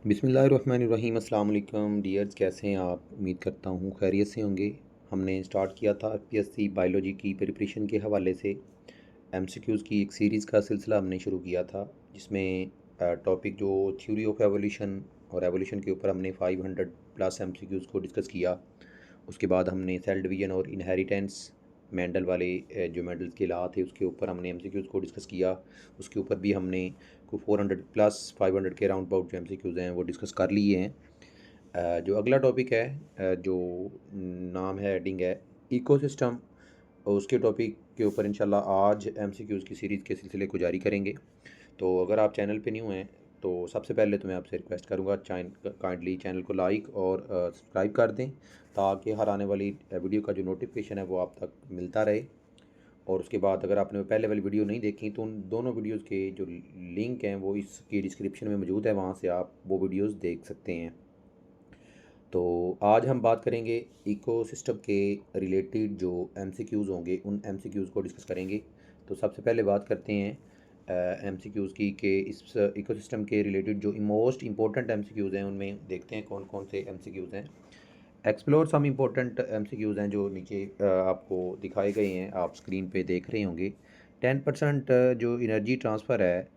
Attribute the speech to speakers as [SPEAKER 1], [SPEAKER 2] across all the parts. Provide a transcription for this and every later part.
[SPEAKER 1] बिस्मिल्लाहिर्रहमानिर्रहीम। अस्सलाम वालेकुम डियर्स, कैसे हैं आप? उम्मीद करता हूँ खैरियत से होंगे। हमने स्टार्ट किया था एफपीएससी बायोलॉजी की प्रिपरेशन के हवाले से एमसीक्यूज़ की एक सीरीज़ का सिलसिला हमने शुरू किया था, जिसमें टॉपिक जो थ्योरी ऑफ एवोल्यूशन और एवोल्यूशन के ऊपर हमने 500 प्लस एमसीक्यूज़ को डिस्कस किया। उसके बाद हमने सेल डिवीज़न और इनहेरिटेंस मेंडल वाले जो मेंडल के लॉ थे उसके ऊपर हमने एमसीक्यूज़ को डिस्कस किया। उसके ऊपर भी हमने को 400 प्लस 500 के राउंड अबाउट जो एमसीक्यूज़ हैं वो डिस्कस कर लिए हैं। जो अगला टॉपिक है, जो नाम है, हेडिंग है इकोसिस्टम, उसके टॉपिक के ऊपर इंशाल्लाह आज एमसीक्यूज़ की सीरीज़ के सिलसिले को जारी करेंगे। तो अगर आप चैनल पे न्यू हैं तो सबसे पहले तो मैं आपसे रिक्वेस्ट करूंगा काइंडली चैनल को लाइक और सब्सक्राइब कर दें, ताकि हर आने वाली वीडियो का जो नोटिफिकेशन है वो आप तक मिलता रहे। और उसके बाद अगर आपने पहले वाली वीडियो नहीं देखी तो उन दोनों वीडियोस के जो लिंक हैं वो इसकी डिस्क्रिप्शन में मौजूद है, वहाँ से आप वो वीडियोस देख सकते हैं। तो आज हम बात करेंगे इकोसिस्टम के रिलेटेड जो एमसीक्यूज़ होंगे, उन एमसीक्यूज़ को डिस्कस करेंगे। तो सबसे पहले बात करते हैं एमसीक्यूज़ की कि इस इकोसिस्टम के रिलेटेड जो मोस्ट इंपॉर्टेंट एमसीक्यूज़ हैं उनमें देखते हैं कौन कौन से एमसीक्यूज़ हैं। एक्सप्लोर सम इम्पोर्टेंट एमसीक्यूज़ हैं जो नीचे आपको दिखाए गए हैं, आप स्क्रीन पे देख रहे होंगे। 10% जो एनर्जी ट्रांसफ़र है,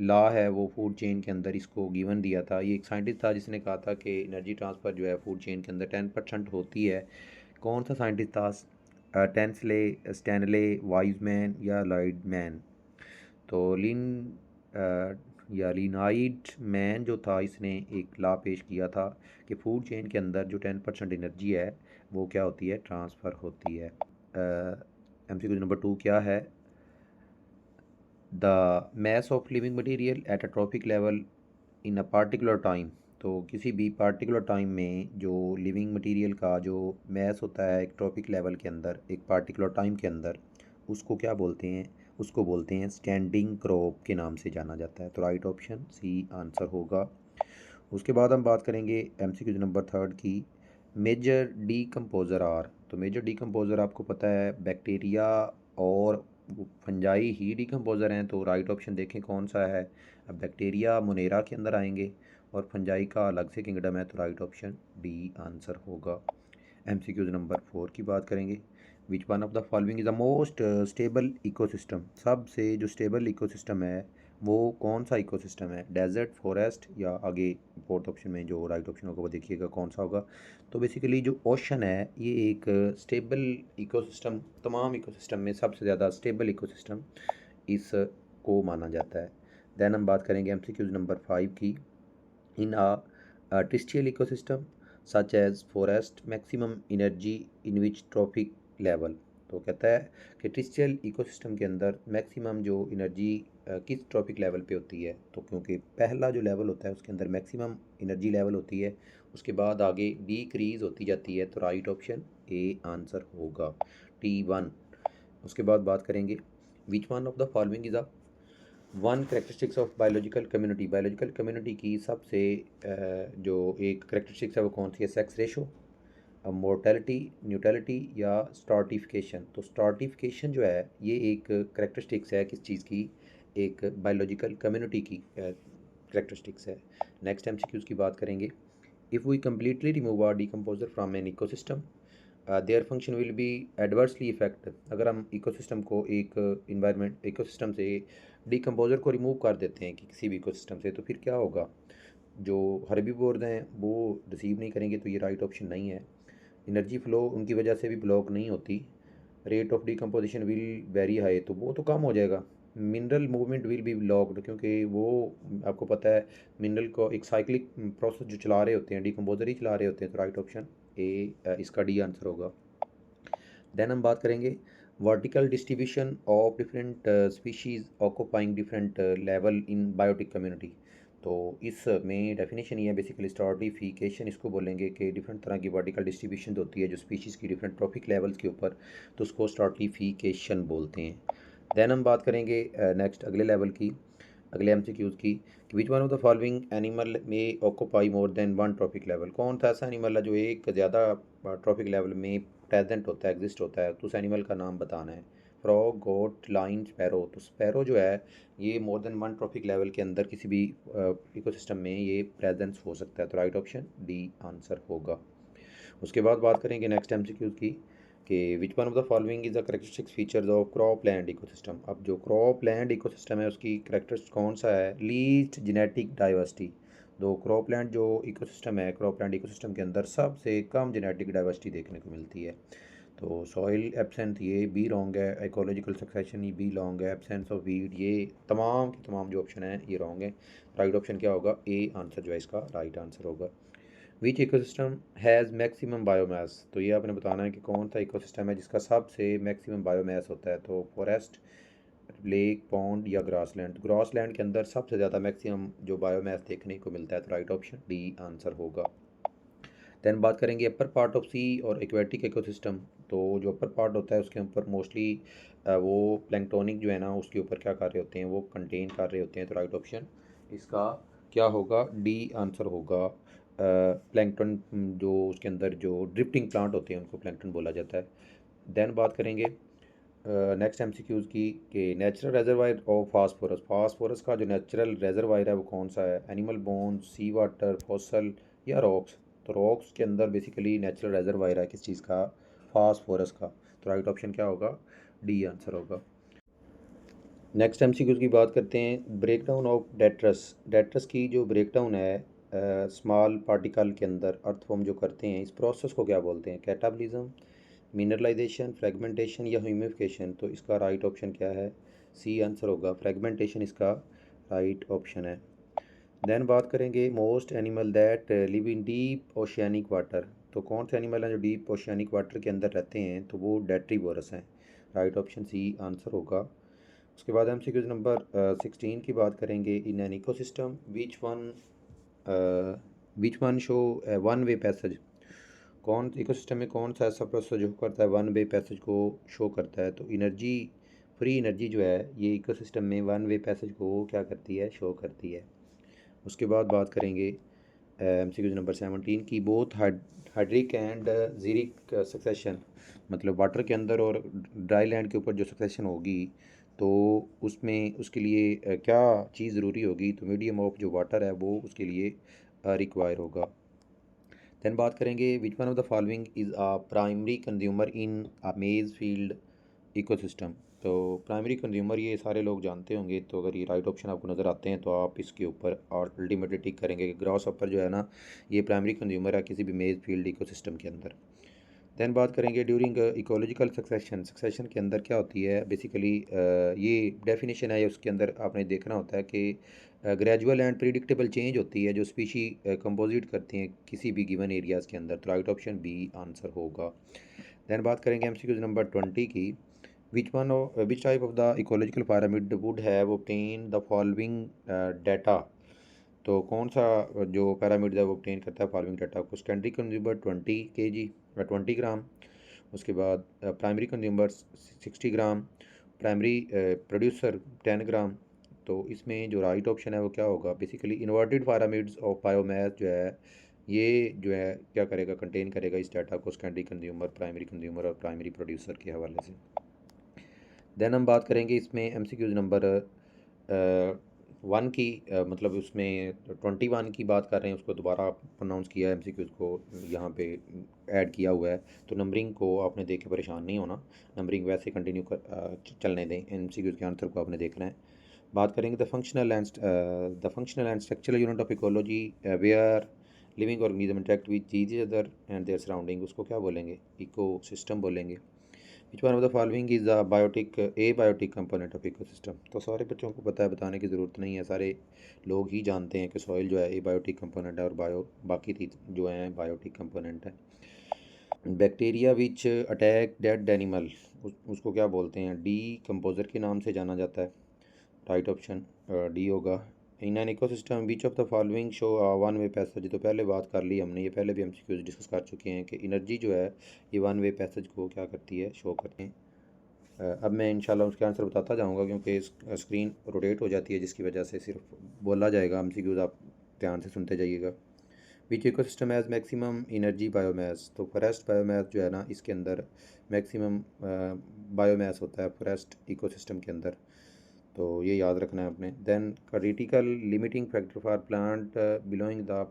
[SPEAKER 1] लॉ है वो फूड चेन के अंदर इसको गिवन दिया था। ये एक साइंटिस्ट था जिसने कहा था कि एनर्जी ट्रांसफ़र जो है फूड चेन के अंदर 10% होती है। कौन सा साइंटिस्ट था? टेंसले, स्टैनले, वाइजमैन या लॉयडमैन? तो या लिनाइड मैन जो था, इसने एक लॉ पेश किया था कि फूड चेन के अंदर जो 10% एनर्जी है वो क्या होती है? ट्रांसफ़र होती है। एमसीक्यू नंबर 2 क्या है? The mass of living material at a trophic level in a particular time. तो किसी भी पार्टिकुलर टाइम में जो लिविंग मटेरियल का जो मैस होता है एक ट्रॉपिक लेवल के अंदर, एक पार्टिकुलर टाइम के अंदर, उसको क्या बोलते हैं? उसको बोलते हैं स्टैंडिंग क्रॉप के नाम से जाना जाता है। तो राइट ऑप्शन सी आंसर होगा। उसके बाद हम बात करेंगे एमसीक्यू नंबर 3 की। Major decomposer are. तो मेजर डीकम्पोज़र आपको पता है बैक्टीरिया और फंजाई ही डीकम्पोज़र हैं। तो राइट ऑप्शन देखें कौन सा है। अब बैक्टीरिया मोनेरा के अंदर आएंगे और फंजाई का अलग से किंगडम है, तो राइट ऑप्शन डी आंसर होगा। एमसीक्यूज नंबर 4 की बात करेंगे। Which one of the following is the most stable ecosystem? सबसे जो स्टेबल इकोसिस्टम है वो कौन सा इकोसिस्टम है? डेजर्ट, फॉरेस्ट या आगे फोर्थ ऑप्शन में जो राइट ऑप्शन होगा वो देखिएगा कौन सा होगा। तो बेसिकली जो ओशन है ये एक स्टेबल इकोसिस्टम, तमाम इकोसिस्टम में सबसे ज़्यादा स्टेबल इकोसिस्टम इसको माना जाता है। देन हम बात करेंगे एमसीक्यूज नंबर 5 की। इन a terrestrial ecosystem such as forest maximum energy in which trophic level। तो कहता है कि टेरेस्ट्रियल इकोसिस्टम के अंदर मैक्सिमम जो एनर्जी किस ट्रॉपिक लेवल पे होती है? तो क्योंकि पहला जो लेवल होता है उसके अंदर मैक्सिमम एनर्जी लेवल होती है, उसके बाद आगे डिक्रीज होती जाती है, तो राइट ऑप्शन ए आंसर होगा, T1। उसके बाद बात करेंगे which one of the following is a one characteristics of biological community. Biological community की सबसे जो एक करेक्टरिस्टिक्स है वो कौन सी है? सेक्स रेशो, मोर्टेलिटी, न्यूट्रलिटी या स्ट्राटिफिकेशन? तो स्ट्राटिफिकेशन जो है ये एक करेक्टरिस्टिक्स है किस चीज़ की? एक बायोलॉजिकल कम्युनिटी की करेक्टरिस्टिक्स है। नेक्स्ट एमसीक्यूज़ की बात करेंगे। If we completely remove our decomposer from an ecosystem their function will be adversely effect. अगर हम इकोसिस्टम को एक इन्वायरमेंट इकोसिस्टम से डिकम्पोजर को रिमूव कर देते हैं कि किसी भी इकोसिस्टम से, तो फिर क्या होगा? जो हर्बीवोर्स हैं वो रिसीव नहीं करेंगे, तो ये राइट ऑप्शन नहीं है। एनर्जी फ्लो उनकी वजह से भी ब्लॉक नहीं होती। Rate of decomposition will very high, तो वो तो कम हो जाएगा। Mineral movement will be blocked, क्योंकि वो आपको पता है मिनरल को एक साइक्लिक प्रोसेस जो चला रहे होते हैं, डिकम्पोजर ही चला रहे होते हैं, तो राइट ऑप्शन ए इसका डी आंसर होगा। देन हम बात करेंगे vertical distribution of different species occupying different level in biotic community. तो इसमें डेफिनेशन ये है बेसिकली स्ट्राटिफिकेशन इसको बोलेंगे कि डिफरेंट तरह की वर्टिकल डिस्ट्रीब्यूशन होती है जो स्पीशीज़ की डिफरेंट ट्रॉपिक लेवल्स के ऊपर, तो उसको स्ट्राटिफिकेशन बोलते हैं। देन हम बात करेंगे नेक्स्ट अगले लेवल की, अगले एमसीक्यूज़ की। Which one of the following animal में occupy more than one trophic level? कौन सा ऐसा एनिमल है जो एक ज़्यादा ट्रॉपिक लेवल में प्रेजेंट होता है, एग्जिस्ट होता है? तो उस एनिमल का नाम बताना है। फ्रॉग, गोट, लाइन, स्पैरो। तो स्पैरो जो है ये मोर देन वन ट्रॉपिक लेवल के अंदर किसी भी इकोसिस्टम में ये प्रेजेंस हो सकता है। तो राइट ऑप्शन डी आंसर होगा। उसके बाद बात करेंगे नेक्स्ट एमसीक्यूज की कि विच one of the following is the characteristic features of crop land ecosystem. अब जो क्रॉप लैंड इकोसिस्टम है उसकी करेक्टरिस्टिक कौन सा है? Least genetic diversity. तो क्रॉप लैंड जो इकोसिस्टम है, क्रॉप लैंड इकोसिस्टम के अंदर सबसे कम जेनेटिक डाइवर्सिटी देखने को मिलती है। तो सॉइल एब्सेंथ ये बी रॉन्ग है, इकोलॉजिकल सक्सेशन ये बी रॉन्ग है, एब्सेंस ऑफ वीड ये तमाम के तमाम जो ऑप्शन है ये रॉन्ग है। राइट ऑप्शन क्या होगा? ए आंसर जो है इसका राइट आंसर होगा। विच इकोसिस्टम हैज़ मैक्सिमम बायोमास। तो ये आपने बताना है कि कौन सा इकोसिस्टम है जिसका सबसे मैक्सिमम बायोमास होता है। तो फॉरेस्ट, लेक, पॉन्ड या ग्रासलैंड। ग्रासलैंड के अंदर सबसे ज़्यादा मैक्सिमम जो बायोमास देखने को मिलता है। तो राइट ऑप्शन डी आंसर होगा। दैन बात करेंगे अपर पार्ट ऑफ सी और एक्वेटिक इकोसिस्टम। तो जो अपर पार्ट होता है उसके ऊपर मोस्टली वो प्लैंक्टोनिक जो है ना उसके ऊपर क्या कर रहे होते हैं? वो कंटेन कर रहे होते हैं। तो राइट ऑप्शन इसका क्या होगा? डी आंसर होगा। प्लैंकटन जो उसके अंदर जो ड्रिफ्टिंग प्लांट होते हैं उनको प्लैंकटन बोला जाता है। देन बात करेंगे नेक्स्ट एमसीक्यूज़ की कि natural reservoir of phosphorus. Phosphorus का जो नेचुरल रेजरवायर है वो कौन सा है? एनिमल बोन्स, सी वाटर, फॉसल या रॉक्स। तो रॉक्स के अंदर बेसिकली नेचुरल रेजरवायर है किस चीज़ का? फास्फोरस का। तो राइट ऑप्शन क्या होगा? डी आंसर होगा। नेक्स्ट एमसीक्यूज़ की बात करते हैं break down of detritus. Detritus की जो ब्रेक डाउन है स्मॉल पार्टिकल के अंदर अर्थ फॉर्म जो करते हैं इस प्रोसेस को क्या बोलते हैं? कैटाबॉलिज्म, मिनरलाइजेशन, फ्रेगमेंटेशन या ह्यूमिफिकेशन। तो इसका राइट ऑप्शन क्या है? सी आंसर होगा, फ्रेगमेंटेशन इसका राइट ऑप्शन है। देन बात करेंगे most animal that live in deep oceanic water. तो कौन से एनिमल हैं जो डीप ओशियानिक वाटर के अंदर रहते हैं? तो वो डेट्रीवोरस हैं। राइट ऑप्शन सी आंसर होगा। उसके बाद हम सीक्वेंस नंबर 16 की बात करेंगे। इन an ecosystem which one show one way passage. कौन इकोसिस्टम में कौन सा ऐसा प्रोसेस जो करता है वन वे पैसेज को शो करता है? तो एनर्जी, फ्री एनर्जी जो है ये इकोसिस्टम में वन वे पैसेज को क्या करती है? शो करती है। उसके बाद बात करेंगे एमसीक्यू नंबर 17 की बोथ हाइड्रिक एंड जीरिक सक्सेशन। मतलब वाटर के अंदर और ड्राई लैंड के ऊपर जो सक्सेशन होगी तो उसमें उसके लिए क्या चीज़ ज़रूरी होगी? तो मीडियम ऑफ जो वाटर है वो उसके लिए रिक्वायर होगा। दैन बात करेंगे which one of the following is a primary consumer in a maize field ecosystem. तो प्राइमरी कंज्यूमर ये सारे लोग जानते होंगे। तो अगर ये राइट ऑप्शन आपको नज़र आते हैं तो आप इसके ऊपर और अल्टीमेटली टिक करेंगे कि ग्रॉस हॉपर जो है ना ये प्राइमरी कंज्यूमर है किसी भी मेज फील्ड इकोसिस्टम के अंदर। दैन बात करेंगे ड्यूरिंग इकोलॉजिकल सक्सेशन। सक्सेशन के अंदर क्या होती है बेसिकली? ये डेफिनेशन है उसके अंदर आपने देखना होता है कि ग्रेजुअल एंड प्रिडिक्टेबल चेंज होती है जो स्पीशी कंपोजिट करते हैं किसी भी गिवन एरियाज़ के अंदर। तो राइट ऑप्शन बी आंसर होगा। दैन बात करेंगे एमसीक्यूज नंबर 20 की। Which type of the ecological pyramid would have obtained the following data. तो कौन सा जो पैरामिड है वो ऑब्टेन करता है फॉलोइंग डाटा को? सेकेंडरी कंज्यूमर 20 kg या 20 ग्राम। उसके बाद प्राइमरी कंज्यूमर 60 ग्राम, प्राइमरी प्रोड्यूसर 10 ग्राम। तो इसमें जो राइट ऑप्शन है वो क्या होगा? Basically inverted pyramid's of biomass जो है ये जो है क्या करेगा? कंटेन करेगा इस डाटा को सेकेंडरी कंज्यूमर, प्राइमरी कंज्यूमर और प्राइमरी प्रोड्यूसर के हवाले से। देन हम बात करेंगे इसमें एमसीक्यूज नंबर 1 की मतलब उसमें 21 की बात कर रहे हैं उसको दोबारा प्रोनाउंस किया है एमसीक्यूज को यहाँ पे ऐड किया हुआ है। तो नंबरिंग को आपने देख के परेशान नहीं होना, नंबरिंग वैसे कंटिन्यू चलने दें। एमसीक्यूज के आंसर को आपने देखना है। बात करेंगे the functional and structural unit of ecology where living organism interact with each other and their surrounding. उसको क्या बोलेंगे? इको सिस्टम बोलेंगे। Which one of the following is a biotic abiotic component of ecosystem. तो सारे बच्चों को पता है, बताने की ज़रूरत नहीं है, सारे लोग ही जानते हैं कि सॉइल जो है ए बायोटिक कंपोनेंट है और बाकी जो हैं बायोटिक कंपोनेंट है। Bacteria which attack dead animal उसको क्या बोलते हैं? डी कंपोजर के नाम से जाना जाता है। राइट ऑप्शन डी होगा। इन an ecosystem beach of the following show one way passage. तो पहले बात कर ली हमने, ये पहले भी हम सीक्वेंस डिस्कस कर चुके हैं कि एनर्जी जो है ये वन वे पैसेज को क्या करती है? शो करते हैं। अब मैं इंशाल्लाह उसके आंसर बताता जाऊंगा क्योंकि स्क्रीन रोटेट हो जाती है जिसकी वजह से सिर्फ बोला जाएगा। एमसीक्यूज आप ध्यान से सुनते जाइएगा। Which ecosystem has maximum energy biomass. तो फॉरेस्ट बायोमास जो है ना, इसके अंदर मैक्सिमम बायोमास होता है फॉरेस्ट इकोसिस्टम के अंदर, तो ये याद रखना है आपने। Then critical limiting factor for plant belonging the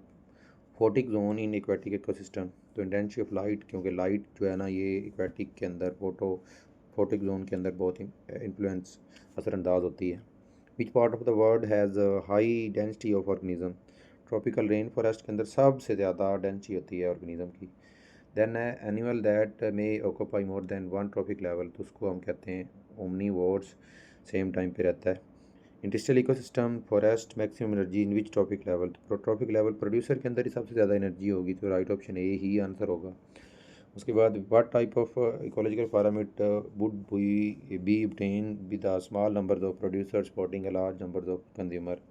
[SPEAKER 1] photic zone in aquatic ecosystem. तो इंटेंसिटी ऑफ लाइट, क्योंकि लाइट जो है ना ये एक्वेटिक के अंदर फोटिक जोन के अंदर बहुत इन्फ्लुएंस असरअंदाज होती है। Which part of the world has high density of organism. Tropical rain forest के अंदर सबसे ज़्यादा डेंसिटी होती है ऑर्गेनिज्म की। देन है animal that may occupy more than one trophic level. तो उसको हम कहते हैं ओमनीवोर्स, सेम टाइम पे रहता है। Industrial ecosystem forest maximum energy in which trophic level. तो ट्रॉपिक लेवल प्रोड्यूसर के अंदर ही सबसे ज़्यादा एनर्जी होगी, तो right option A he answer होगा। उसके बाद what type of ecological parameter would be obtained with the small number of producer supporting a large number of consumer.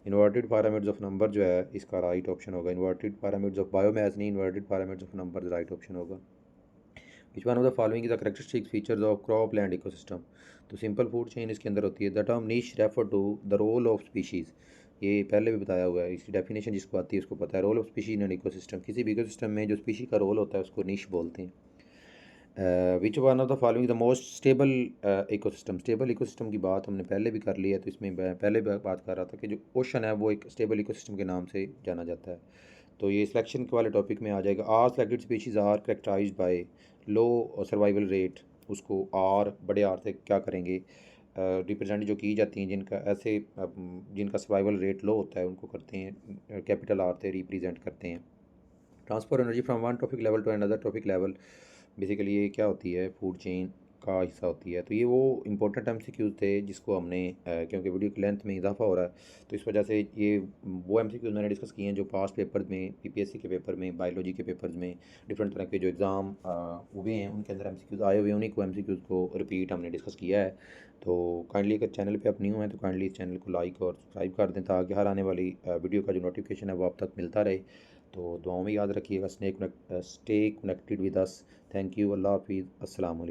[SPEAKER 1] Inverted parameters of number जो है इसका राइट ऑप्शन होगा। Inverted parameters of biomass नहीं, inverted parameters of number right option होगा। Which one of the following is the characteristic features of crop land ecosystem. तो simple food chain इसके अंदर होती है। The term niche refer to the role of species. ये पहले भी बताया हुआ है, इसकी डेफिनेशन जिसको आती है उसको पता है। Role of species in an ecosystem, किसी भी इकोसिस्टम में जो स्पीशी का रोल होता है उसको निश बोलते हैं। विच one of the following the most stable ecosystem. Stable ecosystem की बात हमने पहले भी कर ली है, तो इसमें मैं पहले भी बात कर रहा था कि जो ओशन है वो एक स्टेबल इकोसिस्टम के नाम से जाना जाता है। तो ये सिलेक्शन के वाले टॉपिक में आ जाएगा। R selected species are characterized by low survival rate. उसको आर, बड़े आर से क्या करेंगे, रिप्रेजेंट जो की जाती हैं जिनका ऐसे जिनका सर्वाइवल रेट लो होता है उनको करते हैं कैपिटल आर से रिप्रेजेंट करते हैं। Transfer energy from one trophic level to another trophic level, basically ये क्या होती है, फूड चेन का हिस्सा होती है। तो ये वो इंपॉर्टेंट एमसीक्यूज़ थे जिसको हमने क्योंकि वीडियो की लेंथ में इजाफा हो रहा है तो इस वजह से ये वो एमसीक्यूज़ मैंने डिस्कस किए हैं जो पास्ट पेपर में, पीपीएससी के पेपर में, बायोलॉजी के पेपर्स में, डिफरेंट तरह के जो एग्ज़ाम हुए हैं उनके अंदर एमसीक्यूज़ आए हुए हैं, उन्हीं को एमसीक्यूज़ को रिपीट हमने डिस्कस किया है। तो काइंडली अगर चैनल पे आप न्यू हैं तो काइंडली इस चैनल को लाइक और सब्सक्राइब कर दें ताकि हर आने वाली वीडियो का जो नोटिफिकेशन है वो आप तक मिलता रहे। तो दुआओं में याद रखिएगा। Stay connected with us. Thank you. अल्लाह हाफिज़। अस्सलाम वालेकुम।